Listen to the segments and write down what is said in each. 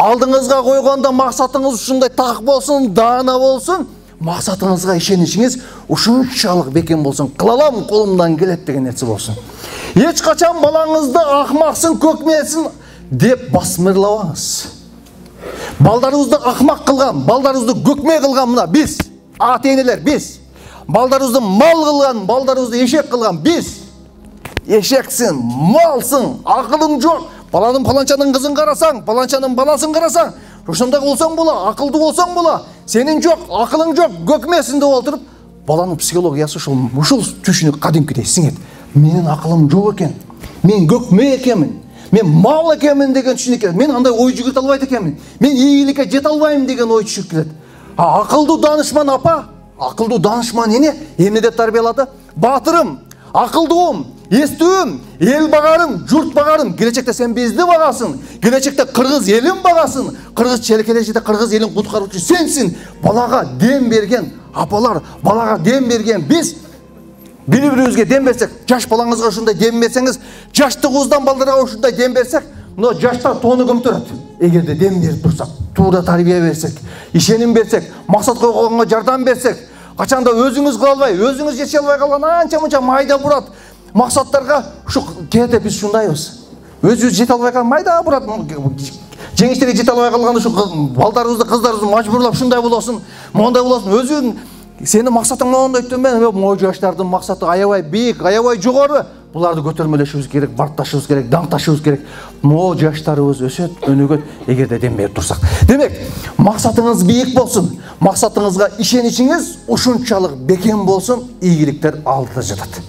алдыңызға қойғанда мақсатыңыз ушундай так болсын, даана болсын, мақсатыңызға ишенишиңиз ушунчалык бекем болсын. Кылалам, колумдан келет деген нерсе болсын. Эч качан балаңызды акмаксың, көкмесин деп басмырлабаңыз. Балдарыңызды акмак кылган, балдарыңызды көкме кылган мына биз, ата-энелер биз. Балдарыңызды мал кылган, балдарыңызды эшек кылган биз. Эшексин, малсың, акылың жок. Баланын паланчанын кызын карасаң, паланчанын баласын карасаң, ошондой болсоң бола, акылдуу болсоң бола. Сенин жок, акылың жок, көкмесин деп отуруп, баланын психологиясы ушул түшүнүк кадимкидей сиңет. Менин акылым жок экен, мен көкме экенмин, мен мал экенмин деген түшүнүк келет. Мен андай ой жүгүртө албайт экенмин, мен ийгиликке жете албайм деген ой түшүп келет. Акылдуу данышман апа, акылдуу данышман эне эмне деп тарбиялады? Батырым, акылдуум, естүүм, эл багарым, журт багарым. Келечекте сен бизди багасың. Келечекте кыргыз элин багасың. Келечекте кыргыз элин куткаруучу сенсиң. Балага дем берген апалар, балага дем берген биз бири-бирибизге дем берсек, жаш балаңызга ушундай дем берсеңиз, жаштыгыбыздан балдарга ушундай дем берсек, мына жаштар тоону көмтөрөт. Эгерде дем берип турсак, туура тарбия берсек, ишеним берсек, максат койгонго жардам берсек, качанда өзүңүз кыла албай, өзүңүз жете албай калган анча-мунча майда бурат максаттарга ушу кээде биз ушундайбыз. Өзүбүз жете албай калган майда бурат жеңиштерге жете албай калган ушу балдарыбызды, кыздарыбызды мажбурлап ушундай болосун, мондай болосун. Өзүң сени максатың мондой төмөн, могу жаштардын максаты аябай бийик, аябай жогору. Буларды көтөрмөлөшүбүз керек, баркташыбыз керек, даңкташыбыз керек. Могу жаштарыбыз өсөт, өнүгөт, эгерде дем берип турсак. Демек, максатыңыз бийик болсун, максатыңызга ишеничиңиз ушунчалык бекем болсун, ийгиликтер алдыда жатат.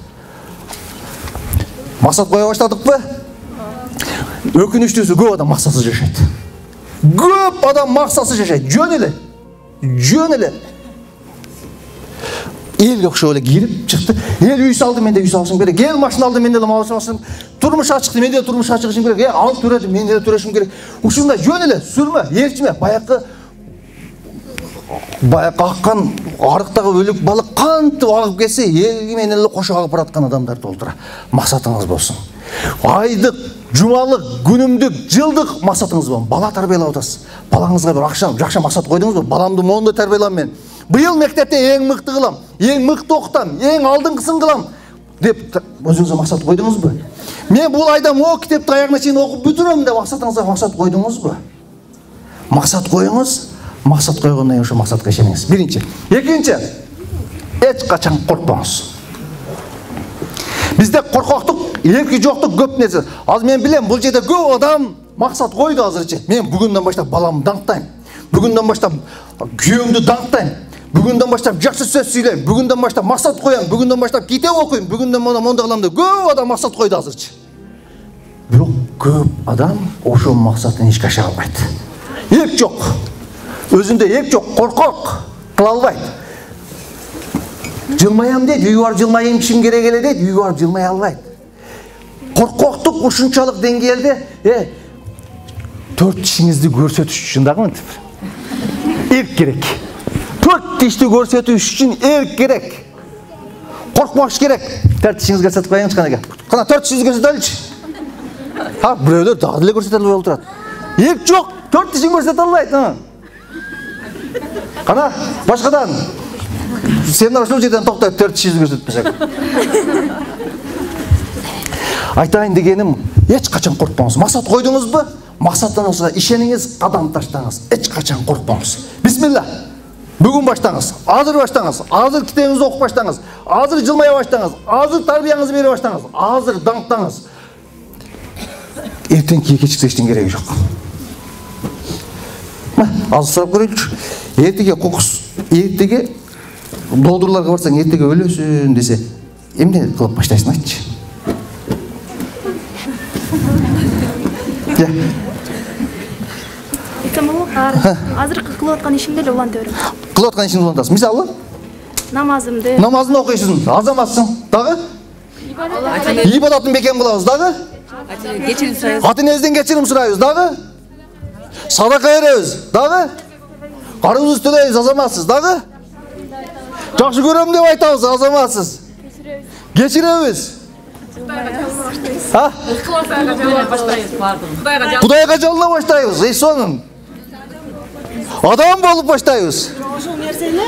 Максат кое баштадыкпы? Өкүнүчтүүсү көп адам максатсыз жашайт. Көп адам максатсыз жашайт. Жөн эле. Элге окшоп эле кирип чыкты. Эл үй салды, мен да үй салышым керек. Эл машина алды, мен да машина алышым керек. Турмуш ачыкты, мен да турмуш ачышым керек. Алып төрөдү, мен да төрөшүм керек. Ушундай жөн эле, сүрмө, ээрчиме, баякы аккан арыктагы өлүк балык кантип агып келсе, эл менен эле кошо агып бараткан адамдар толтура. Максатыңыз болсун. Айдык, жумалык, күнүмдүк, жылдык максатыңыз болсун. Бала тарбиялап атасыз. Балаңызга бир жакшы максат койдуңузбу? Баламды мондой тарбиялам мен. Быйыл мектепте эң мыкты кылам, эң мыкты окутам, эң алдыңкысын кылам деп өзүңүзгө максат койдуңузбу? Мен бул айда могу китепти аягына чейин окуп бүтүрөм деп максатыңызга максат койдуңузбу? Максат коюңуз, максат койгондон кийин ошо максатка ишениңиз. Биринчи. Экинчи, эч качан коркпоңуз. Бизде коркоктук, эрки жоктук көп нерсе. Азыр мен билем, бул жерде көп адам максат койду азырчы. Мен бүгүндөн баштап баламды даңктайм. Бүгүндөн баштап күйөөмдү даңктайм. Бүгүндөн баштап жакшы сөз сүйлөйм. Бүгүндөн баштап максат коям. Бүгүндөн баштап китеп окуйм. Бүгүндөн мондай кылам деп көп адам максат койду азырчы. Бирок көп адам ошол максатын ишке аша албайт. Эп жок. Өзүндө эп жок, коркок, кыла албайт. Жылмаям дейт, үйгө барып жылмайымшым керек эле дейт, үйгө барып жылмай албайт. Коркоктук ушунчалык деңгээлде, 4 тишиңизди көрсөтүш үчүн дагы мынтип. Эрк керек. 4 тишти көрсөтүш үчүн эрк керек. Коркмаш керек. 4 тишиңизди көрсөтүп коюңуз канеке. Кана 4 тишиңизди көрсөтөлүчү. Бирөөлөр дагы деле көрсөтө албай отурат. Эрк жок, 4 тишиң көрсөтө албайт. Кана башкадан сен ошол жерден токтоп 4 тишиңизди көрсөтпөсөк. Айтайын дегеним, эч качан коркпоңуз. Максат койдуңузбу? Максатыңызга ишениңиз, кадам таштаңыз. Эч качан коркпоңуз. Бисмилла. Бүгүн баштаңыз. Азыр баштаңыз. Азыр китебиңизди окуп баштаңыз. Азыр жылмая баштаңыз. Азыр тарбияңызды бере баштаңыз. Азыр даңктаңыз. Эртеңки кечиксе эчтең кереги жок. Азыр сурап көрөйүнчү. Эртеге кокус, эртеге долдурларга барсаң, эртеге өлөсүн десе, эмне кылып баштайсың айтчы? Азыркы кылып аткан ишимди эле уланта берем. Кылып аткан ишиңди улантасың. Мисалы? Намазымды. Намазды окуйсуң, азаматсың. Дагы? Ибадатын бекем кылабыз. Дагы? Кечирим сурайбыз. Ата-энебизден кечирим сурайбыз. Дагы? Садака беребиз. Дагы? Карызыбызды төлөйбүз, азаматсыз. Дагы? Жакшы көрөм деп айтабыз, азаматсыз. Кечиребиз. Кудайга жалына баштайбыз. Кудайга жалына баштайбыз. Сонун. Адам болуп баштайбыз. Ошол нерсени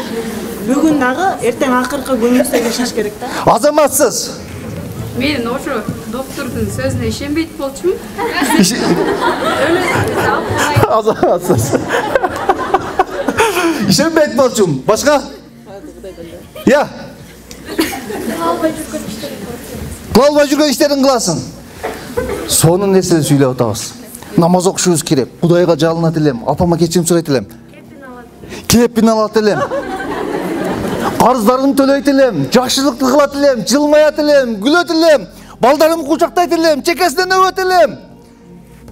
бүгүн дагы эртең акыркы күнүбүздө жашаш керек да. Азаматсыз. Мен ошо доктурдун сөзүнө ишенбейт болчумун. Азаматсыз. İşenbeyt bolчумун. Башка? Я. Кылалбай жүргөн иштерин кыласың. Сонун нерсени сүйлөп атабыз. Намаз окушубуз керек. Кудайга жалынат элем, апама кечирим сурайт элем. Кепин алат элем. Карыздарымды төлөйт элем, жакшылыкты кылат элем, жылмаят элем, күлөт элем, балдарымды кучактайт элем, чекесинен өбөт элем.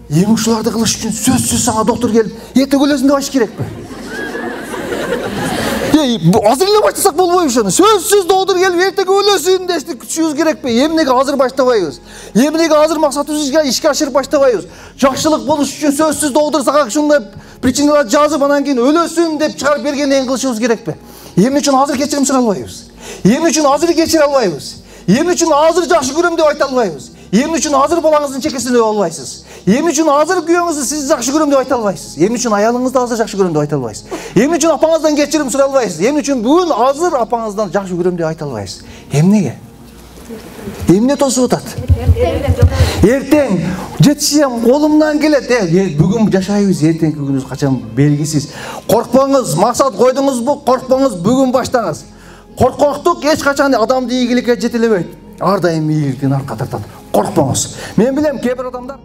Эми ушуларды кылыш үчүн сөзсүз сага доктор келип, эртең өлөсүң деп айтыш керекпи? Азыр эле баштасак болбойбу ошону. Сөзсүз доктор келип, эртең өлөсүн деп күтүшүбүз керекпи? Эмнеге азыр баштабайбыз? Эмнеге азыр максатыбызга ишке ашырып баштабайбыз? Жакшылык болуш үчүн сөзсүз доктор сага ушундай причиналарды жазып, анан кийин өлөсүн деп чыгарып бергенден кылышыбыз керекпи? Эмне үчүн азыр кечирим сурай албайбыз? Эмне үчүн азыр кечире албайбыз? Эмне үчүн азыр жакшы көрөм деп айта албайбыз? Эмне үчүн азыр балаңыздын чекесин өбө албайсыз? Эмне үчүн азыр күйөөңүздү сизди жакшы көрөм деп айта албайсыз? Эмне үчүн аялыңызды азыр жакшы көрөм деп айта албайсыз? Эмне үчүн апаңыздан кечирим сурай албайсыз? Эмне үчүн бүгүн азыр апаңыздан жакшы көрөм деп айта албайсыз? Эмнеге? Эмне тосуп атат? Эртең жетишем колумдан келет. Бүгүн жашайбыз, эртеңки күнүбүз качан белгисиз. Коркпоңуз, максат койдуңузбу? Коркпоңуз, бүгүн баштаңыз. Коркоктук эч качан адамды ийгиликке жетелебейт. Ар дайым ийгиликтен арка тартат. Коркпоңуз. Мен билем, кээ бир адамдар